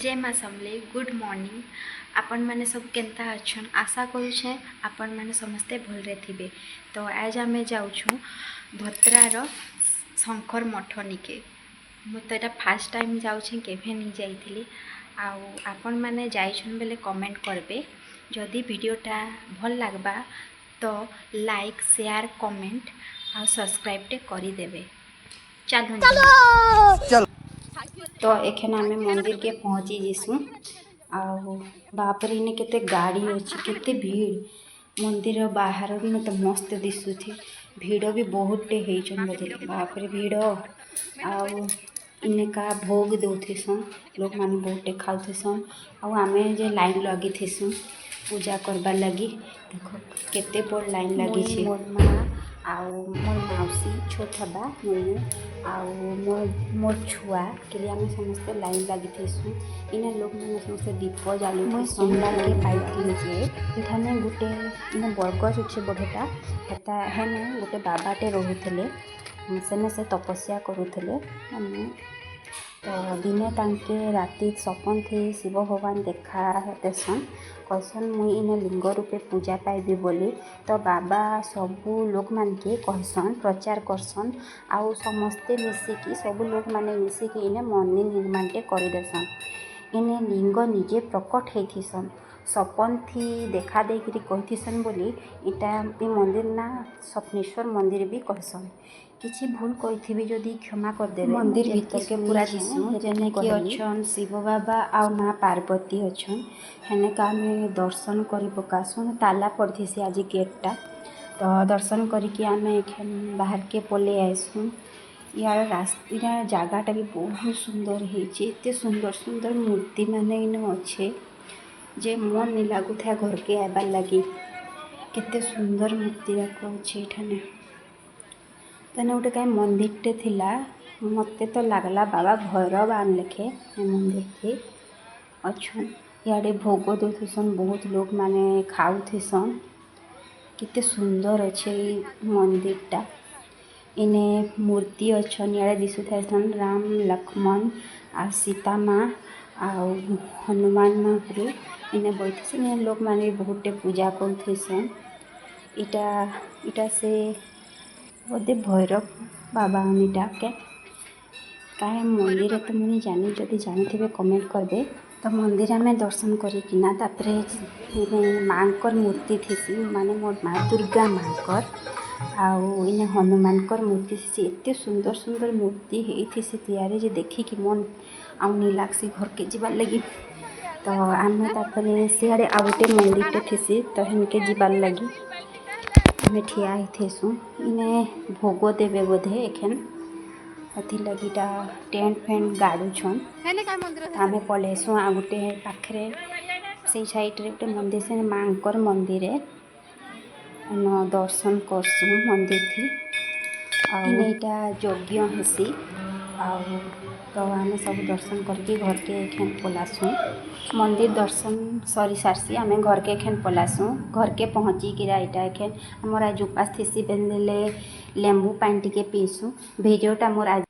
जय माँ समले good morning. आपण मैंने सब केन्ता अच्छन आशा करुचे आपण मैंने समस्ते भलरे थिबे। तो आज आम जाऊँ भद्रार शंकर मठ निके मु तो यहाँ फास्ट टाइम जाऊँ केभे नहीं जाइली। आपण मैंने जाइछन बेले कमेंट करबे। जदि वीडियोटा भल लगबा तो लाइक शेयर कमेंट आ सब्सक्राइब टे करी देबे। चलो तो एखन आम मंदिर के पहुँची जीसु। बापर इने केते गाड़ी अच्छी केते भीड़ मंदिर बाहर में तो मस्त दिशुथी। भीड़ भी बहुत टे होइछन बोले बापर भीड़ इने का भोग दौथिसन लोग माने बहुत टे खाउथिसन। आमे जे लाइन लगी थिसु पूजा करबार लगी देखो केते बड़ लाइन लगी छे। मोर माँ मोर मौसी छोटा बा मोर छुआ के लिए आम समस्ते लाइन लगी थीसु। इने लोग मैंने समस्ते दीप जालु सोमवार के पाइली जे इठाने गोटे इन बरगज अच्छे बढ़ेटा हेता हेने गोटे बाबाटे रोहुले सेने से तपस्या करुले। तो दिने तांके राति सपन थी शिव भगवान देखा देसन कहसन मुई इन लिंग रूपे पूजा पाइबी बोली। तो बाबा सबू लोक मान के कहसन प्रचार करसन आउ समस्ते मिसिकी सब लोक माने मिसिकी इने मंदिर निर्माण टे करदेसन। इने लिंग निजे प्रकट होइथिसन सपन थी देखा देकरी कहिथिसन बोली इटा ई मंदिर ना सपनेश्वर मंदिर भी कहसन। किसी भूल कही जदि क्षमा कर देबे। मंदिर भीतर के पूरा दिसु जेने कि अच्छन शिव बाबा आ माँ पार्वती अच्छन हेने का आम दर्शन कर पकासुन ताला पड़थी आज गेटटा। तो दर्शन करके आम एखन बाहर के पले आइसुन। यार रास्ता जगाटा भी बहुत सुंदर होती एत सुंदर सुंदर मूर्ति माने इन अच्छे जे मन नहीं लगुता घर के आबार लगी केते सुंदर मूर्ति अच्छे एठाने। तेने गोटे कहीं मंदिरटे थिला मत तो लगला बाबा भैरव आन लेखे मंदिर थी अच्छन। इे भोग दौथन बहुत लोग माने खाऊथन केते सुंदर अच्छे मंदिरटा। इने मूर्ति अच्छन इे दिशुथन राम लक्ष्मण आ सीता माँ आ हनुमान माँ पूरे इने बैठे लोग माने बहुत पूजा करथन। इटा से बोधे भैरव बाबा अनिटा के कहे मंदिर तो मुझे जानी जदि जानी थे कमेंट करबे। तो मंदिर में दर्शन करना माँकर मूर्ति थी माने मोर माँ दुर्गा माँकर आउ इन हनुमान मूर्ति थी एत सुंदर सुंदर मूर्ति होती तैयारी जे देखिकी मन आउ नहीं लागसी घर के जीवार लगी। तो आम तापर सियाड़े आ गोटे मंदिरटे थी तो हेनके जीवार लगी आम ठिया थीसु। इने भोग देवे बोधे एखन अथी लगिटा टेंट फेंट गाड़ू छन आम पलैसु आ गोटे पाखे से साइड्रे गोटे मंदिर से माँकर मंदिर दर्शन करसु मंदिर थी आईटा यज्ञ हेसी तो आम सब दर्शन करके घर के एखन पलासु। मंदिर दर्शन सरी सारसी आम घर के एखन पलासु। घर के पहुँची गिरा इटा एखन मोर आज उपास थी बेले लेंबू पानी टे पीसु। भिडियोटा मोर आज